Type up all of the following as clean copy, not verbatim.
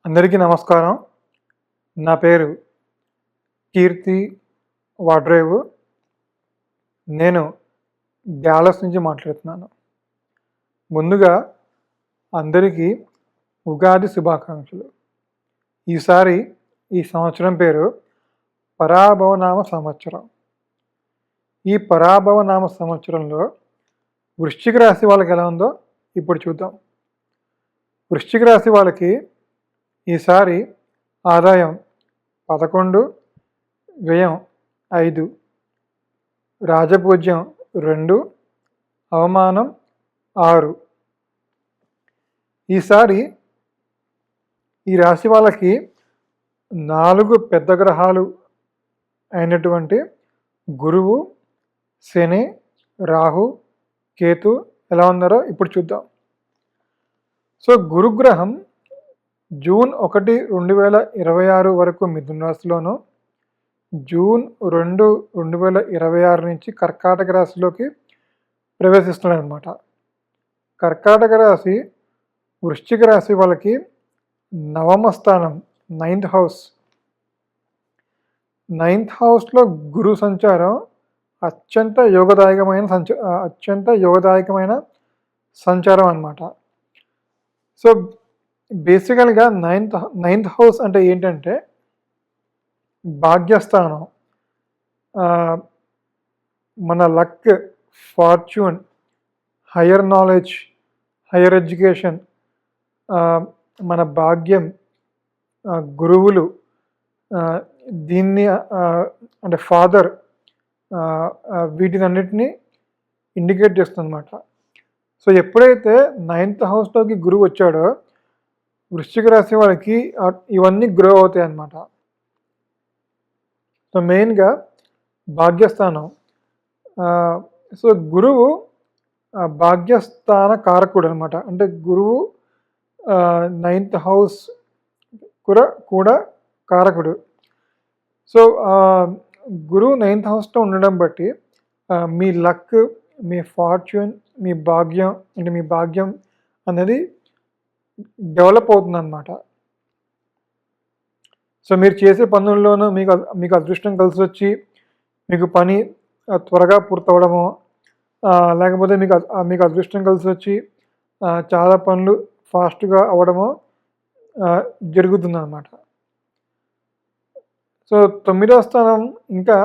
అందరికీ నమస్కారం. నా పేరు కీర్తి వాడ్రేవు. నేను డాలస్ నుంచి మాట్లాడుతున్నాను. ముందుగా అందరికీ ఉగాది శుభాకాంక్షలు. ఈసారి ఈ సంవత్సరం పేరు పరాభవనామ సంవత్సరం. ఈ పరాభవనామ సంవత్సరంలో వృశ్చిక రాశి వాళ్ళకి ఎలా ఉందో ఇప్పుడు చూద్దాం. వృశ్చిక రాశి వాళ్ళకి ఈసారి ఆదాయం 11, వ్యయం 5, రాజపూజ్యం 2, అవమానం 6. ఈసారి ఈ రాశి వాళ్ళకి 4 పెద్ద గ్రహాలు అయినటువంటి గురువు, శని, రాహు, కేతు ఎలా ఉన్నారో ఇప్పుడు చూద్దాం. సో గురుగ్రహం జూన్ 1, 2026 వరకు మిథున రాశిలోను, జూన్ 2, 2026 నుంచి కర్కాటక రాశిలోకి ప్రవేశిస్తున్నాడు అనమాట. కర్కాటక రాశి వృశ్చిక రాశి వాళ్ళకి నవమ స్థానం, 9th హౌస్. 9th హౌస్లో గురు సంచారం అత్యంత యోగదాయకమైన సంచారం అన్నమాట. సో బేసికల్గా నైన్త్ హౌస్ అంటే ఏంటంటే భాగ్యస్థానం, మన luck, fortune, higher knowledge, higher education, మన భాగ్యం, గురువులు, దీన్ని అంటే ఫాదర్, వీటినన్నిటినీ ఇండికేట్ చేస్తుంది అన్నమాట. సో ఎప్పుడైతే 9th హౌస్లోకి గురువు వచ్చాడో వృశ్చిక రాశి వాళ్ళకి ఇవన్నీ గ్రో అవుతాయి అన్నమాట. సో మెయిన్గా భాగ్యస్థానం. సో గురువు భాగ్యస్థాన కారకుడు అనమాట. అంటే గురువు 9th హౌస్ కూడా కారకుడు. సో గురువు 9th హౌస్లో ఉండడం బట్టి మీ లక్, మీ ఫార్చ్యూన్, మీ భాగ్యం అనేది డెవలప్ అవుతుంది అన్నమాట. సో మీరు చేసే పనుల్లోనూ మీకు అదృష్టం కలిసి వచ్చి మీకు పని త్వరగా పూర్తవడము, లేకపోతే మీకు అదృష్టం కలిసి వచ్చి చాలా పనులు ఫాస్ట్గా అవ్వడము జరుగుతుంది అన్నమాట. సో 9వ స్థానం ఇంకా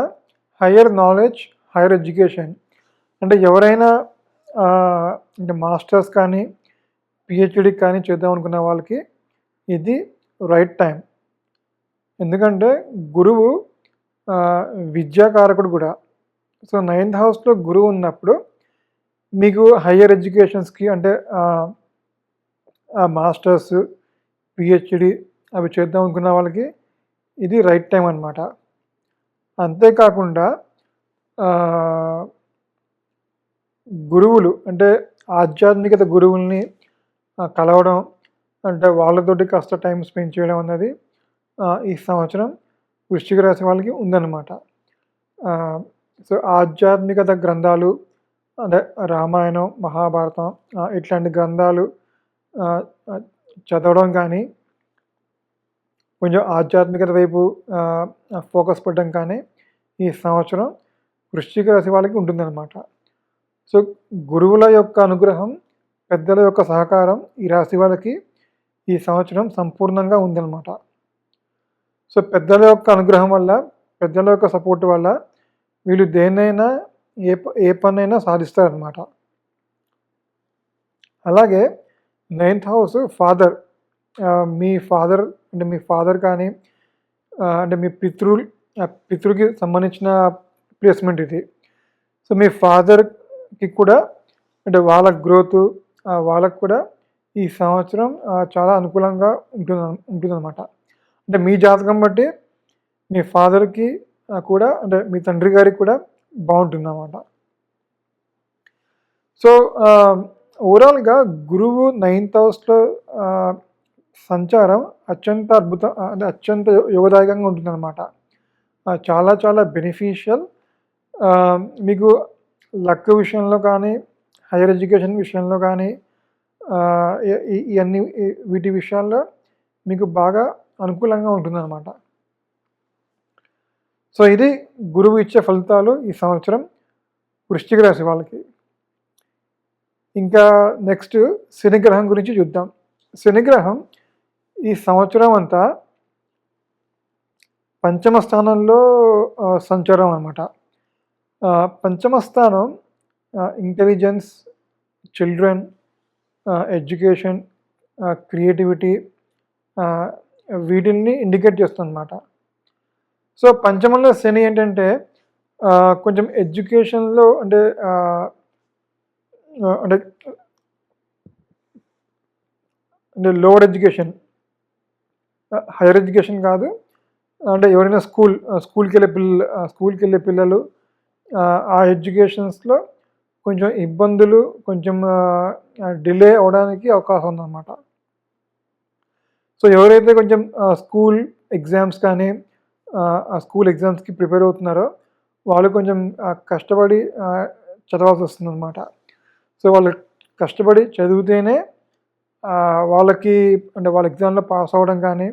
హయ్యర్ నాలెడ్జ్, హయ్యర్ ఎడ్యుకేషన్. అంటే ఎవరైనా అంటే మాస్టర్స్ కానీ పిహెచ్డి కానీ చేద్దాం అనుకున్న వాళ్ళకి ఇది రైట్ టైం. ఎందుకంటే గురువు విద్యాకారకుడు కూడా. సో 9th హౌస్లో గురువు ఉన్నప్పుడు మీకు హయ్యర్ ఎడ్యుకేషన్స్కి అంటే మాస్టర్స్, పిహెచ్డి అవి చేద్దాం అనుకున్న వాళ్ళకి ఇది రైట్ టైం అన్నమాట. అంతేకాకుండా గురువులు అంటే ఆధ్యాత్మికత గురువుల్ని కలవడం, అంటే వాళ్ళతోటి కాస్త టైం స్పెండ్ చేయడం అన్నది ఈ సంవత్సరం వృశ్చిక రాశి వాళ్ళకి ఉందన్నమాట. సో ఆధ్యాత్మికత గ్రంథాలు అంటే రామాయణం, మహాభారతం ఇట్లాంటి గ్రంథాలు చదవడం కానీ, కొంచెం ఆధ్యాత్మికత వైపు ఫోకస్ పెట్టడం కానీ ఈ సంవత్సరం వృశ్చిక రాశి వాళ్ళకి ఉంటుందన్నమాట. సో గురువుల యొక్క అనుగ్రహం, పెద్దల యొక్క సహకారం ఈ రాశి వాళ్ళకి ఈ సంవత్సరం సంపూర్ణంగా ఉందన్నమాట. సో పెద్దల యొక్క అనుగ్రహం వల్ల, పెద్దల యొక్క సపోర్ట్ వల్ల వీళ్ళు దేన్నైనా ఏ పనైనా సాధిస్తారనమాట. అలాగే 9th హౌస్ ఫాదర్. మీ ఫాదర్ కానీ అంటే మీ పితృకి సంబంధించిన ప్లేస్మెంట్ ఇది. సో మీ ఫాదర్కి కూడా అంటే వాళ్ళ గ్రోత్, వాళ్ళకు కూడా ఈ సంవత్సరం చాలా అనుకూలంగా ఉంటుందన్నమాట. అంటే మీ జాతకం బట్టి మీ ఫాదర్కి కూడా అంటే మీ తండ్రి గారికి కూడా బాగుంటుందన్నమాట. సో ఓవరాల్గా గురువు 9th హౌస్లో సంచారం అత్యంత యోగదాయకంగా ఉంటుందన్నమాట. చాలా చాలా బెనిఫిషియల్. మీకు లక్ విషయంలో కానీ, హైయర్ ఎడ్యుకేషన్ విషయంలో కానీ, ఇవన్నీ వీటి విషయాల్లో మీకు బాగా అనుకూలంగా ఉంటుందన్నమాట. సో ఇది గురువు ఇచ్చే ఫలితాలు ఈ సంవత్సరం వృశ్చిక రాశి వాళ్ళకి. ఇంకా నెక్స్ట్ శనిగ్రహం గురించి చూద్దాం. శనిగ్రహం ఈ సంవత్సరం అంతా పంచమ స్థానంలో సంచారం అనమాట. పంచమ స్థానం ఇంటెలిజెన్స్, చిల్డ్రన్, ఎడ్యుకేషన్, క్రియేటివిటీ వీటిల్ని ఇండికేట్ చేస్తుందన్నమాట. సో పంచమంలో శని ఏంటంటే కొంచెం ఎడ్యుకేషన్లో అంటే అంటే అంటే లోవర్ ఎడ్యుకేషన్, హైయర్ ఎడ్యుకేషన్ కాదు, అంటే ఎవరైనా స్కూల్కి వెళ్ళే పిల్లలు ఆ ఎడ్యుకేషన్స్లో కొంచెం ఇబ్బందులు, కొంచెం డిలే అవ్వడానికి అవకాశం ఉందన్నమాట. సో ఎవరైతే కొంచెం స్కూల్ ఎగ్జామ్స్ కానీ ఆ స్కూల్ ఎగ్జామ్స్కి ప్రిపేర్ అవుతున్నారో వాళ్ళు కొంచెం కష్టపడి చదవాల్సి వస్తుందన్నమాట. సో వాళ్ళు కష్టపడి చదివితేనే వాళ్ళకి అంటే వాళ్ళ ఎగ్జామ్లో పాస్ అవ్వడం కానీ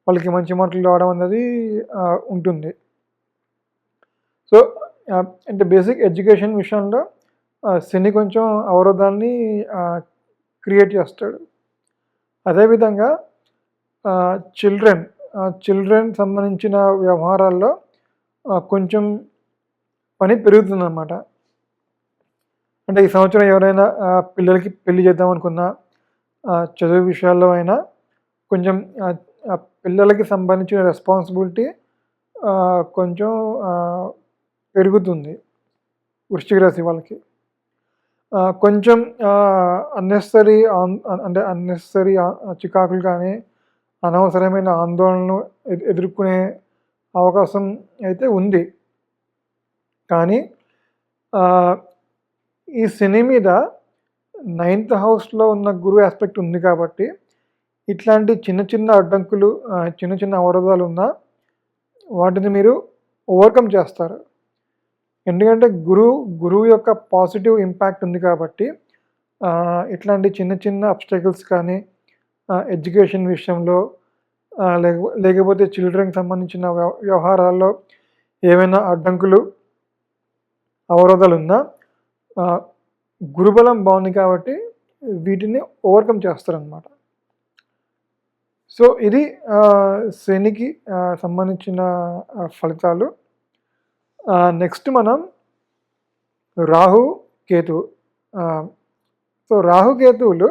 వాళ్ళకి మంచి మార్కులు రావడం అనేది ఉంటుంది. సో అంటే బేసిక్ ఎడ్యుకేషన్ విషయంలో శని కొంచెం అవరోధాన్ని క్రియేట్ చేస్తాడు. అదేవిధంగా చిల్డ్రన్ సంబంధించిన వ్యవహారాల్లో కొంచెం పని పెరుగుతుందన్నమాట. అంటే ఈ సంవత్సరం ఎవరైనా పిల్లలకి పెళ్లి చేద్దాం అనుకున్నా, చదువు విషయాల్లో అయినా కొంచెం పిల్లలకి సంబంధించిన రెస్పాన్సిబిలిటీ కొంచెం పెరుగుతుంది వృశ్చిక రాశి వాళ్ళకి. కొంచెం అన్నెసరీ చికాకులు కానీ అనవసరమైన ఆందోళనలు ఎదుర్కొనే అవకాశం అయితే ఉంది. కానీ ఈ శని మీద 9th హౌస్లో ఉన్న గురువు ఆస్పెక్ట్ ఉంది కాబట్టి ఇట్లాంటి చిన్న చిన్న అడ్డంకులు, చిన్న చిన్న అవరోధాలు ఉన్నా వాటిని మీరు ఓవర్కమ్ చేస్తారు. ఎందుకంటే గురువు యొక్క పాజిటివ్ ఇంపాక్ట్ ఉంది కాబట్టి ఇట్లాంటి చిన్న చిన్న అబ్స్టకిల్స్ కానీ ఎడ్యుకేషన్ విషయంలో లేకపోతే చిల్డ్రన్కి సంబంధించిన వ్యవహారాల్లో ఏమైనా అడ్డంకులు, అవరోధాలు ఉన్నా గురుబలం బాగుంది కాబట్టి వీటిని ఓవర్కమ్ చేస్తారనమాట. సో ఇది శనికి సంబంధించిన ఫలితాలు. నెక్స్ట్ మనం రాహు, కేతు. సో రాహుకేతువులు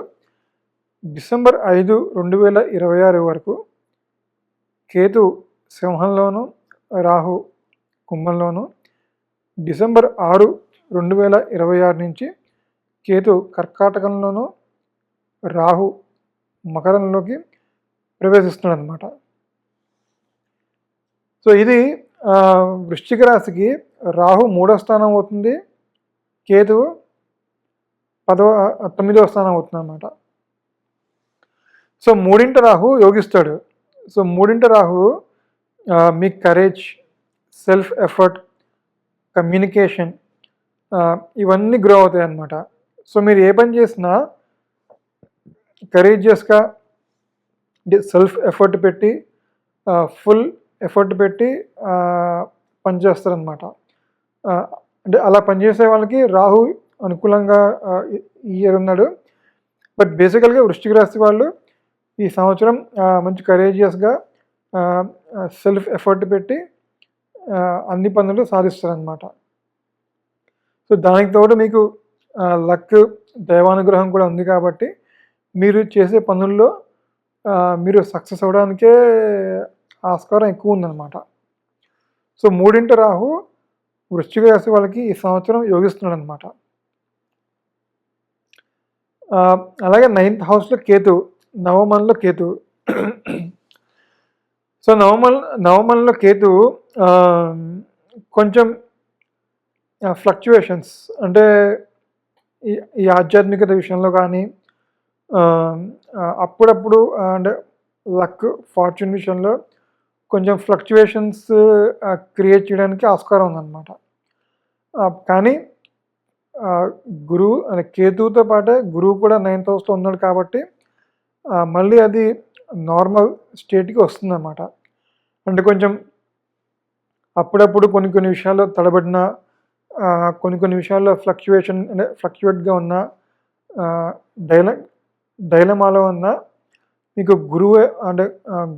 డిసెంబర్ 5, 2026 వరకు కేతు సింహంలోను, రాహు కుంభంలోను, డిసెంబర్ 6, 2026 నుంచి కేతు కర్కాటకంలోను, రాహు మకరంలోకి ప్రవేశిస్తున్నాడు అనమాట. సో ఇది వృశ్చిక రాశికి రాహు 3వ స్థానం అవుతుంది, కేతువు 9వ స్థానం అవుతుంది అన్నమాట. సో 3ంట రాహు యోగిస్తాడు. సో 3ంట రాహు మీ కరేజ్, సెల్ఫ్ ఎఫర్ట్, కమ్యూనికేషన్ ఇవన్నీ గ్రో అవుతాయి అన్నమాట. సో మీరు ఏ పని చేసినా కరేజియస్గా సెల్ఫ్ ఎఫర్ట్ పెట్టి ఫుల్ ఎఫర్ట్ పెట్టి పనిచేస్తారనమాట. అంటే అలా పనిచేసే వాళ్ళకి రాహు అనుకూలంగా ఈ ఇయర్ ఉన్నాడు. బట్ బేసికల్గా వృశ్చిక రాశి వాళ్ళు ఈ సంవత్సరం మంచి కరేజియస్గా సెల్ఫ్ ఎఫర్ట్ పెట్టి అన్ని పనులు సాధిస్తారనమాట. సో దానికి తోడు మీకు లక్, దైవానుగ్రహం కూడా ఉంది కాబట్టి మీరు చేసే పనుల్లో మీరు సక్సెస్ అవ్వడానికే ఆస్కారం ఎక్కువ ఉందన్నమాట. సో 3ంట రాహు వృశ్చిక రాశి వాళ్ళకి ఈ సంవత్సరం యోగిస్తున్నాడు అనమాట. అలాగే 9th హౌస్లో కేతు, నవమంలో కేతు. సో నవమంలో కేతు కొంచెం ఫ్లక్చువేషన్స్ అంటే ఈ ఆధ్యాత్మికత విషయంలో కానీ అప్పుడప్పుడు అంటే లక్, ఫార్చ్యూన్ విషయంలో కొంచెం ఫ్లక్చువేషన్స్ క్రియేట్ చేయడానికి ఆస్కారం ఉందన్నమాట. కానీ గురువు కేతువుతో పాటే గురువు కూడా 9th హౌస్లో ఉన్నాడు కాబట్టి మళ్ళీ అది నార్మల్ స్టేట్‌కి వస్తుందన్నమాట. అంటే కొంచెం అప్పుడప్పుడు కొన్ని విషయాల్లో తడబడిన, కొన్ని విషయాల్లో అంటే ఫ్లక్చుయేట్‌గా ఉన్న, ఆహ్, డైల డైలమాలో ఉన్న మీకు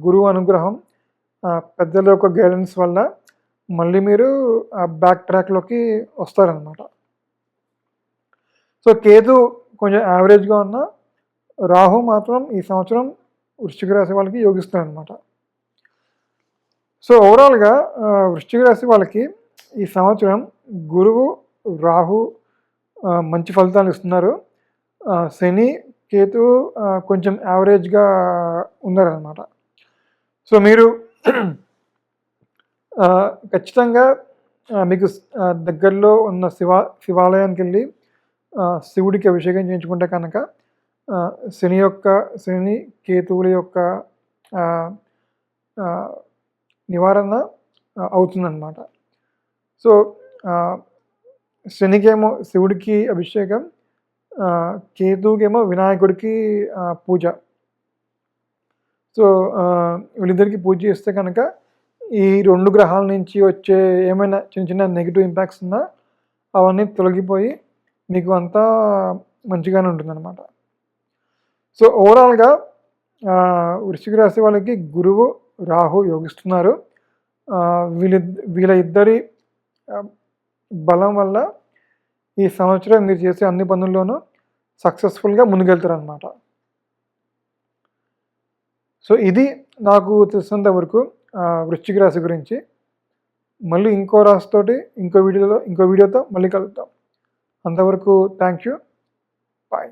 గురువు అనుగ్రహం, పెద్దల యొక్క గైడెన్స్ వల్ల మళ్ళీ మీరు బ్యాక్ ట్రాక్‌లోకి వస్తారనమాట. సో, కేతు కొంచెం యావరేజ్‌గా ఉన్న, రాహు మాత్రం ఈ సంవత్సరం వృశ్చిక రాశి వాళ్ళకి యోగిస్తున్నాడనమాట. సో, ఓవరాల్‌గా వృశ్చిక రాశి వాళ్ళకి ఈ సంవత్సరం గురువు, రాహు మంచి ఫలితాలు ఇస్తున్నారు. శని, కేతువు కొంచెం యావరేజ్‌గా ఉన్నారనమాట. సో, మీరు ఖచ్చితంగా మీకు దగ్గరలో ఉన్న శివాలయానికెళ్ళి శివుడికి అభిషేకం చేయించుకుంటే కనుక శని, కేతువుల యొక్క ఆహ్, ఆహ్, నివారణ అవుతుందనమాట. సో, శనికేమో శివుడికి అభిషేకం, కేతువుకేమో వినాయకుడికి పూజ. సో, వీళ్ళిద్దరికీ పూజ చేస్తే కనుక ఈ 2 గ్రహాల నుంచి వచ్చే ఏమైనా చిన్న నెగెటివ్ ఇంపాక్ట్స్ ఉన్నా అవన్నీ తొలగిపోయి మీకు అంతా మంచిగానే ఉంటుందన్నమాట. సో, ఓవరాల్‌గా వృశ్చిక రాశి వాళ్ళకి గురువు, రాహు యోగిస్తున్నారు. వీళ్ళ ఇద్దరి బలం వల్ల ఈ సంవత్సరం మీరు చేసే అన్ని పనుల్లోనూ సక్సెస్‌ఫుల్‌గా ముందుకెళ్తారనమాట. సో, ఇది నాకు తెలిసినంత వరకు వృశ్చిక రాశి గురించి. మళ్ళీ ఇంకో రాశితోటి ఇంకో వీడియోతో మళ్ళీ కలుద్దాం. అంతవరకు థ్యాంక్ యూ. బాయ్.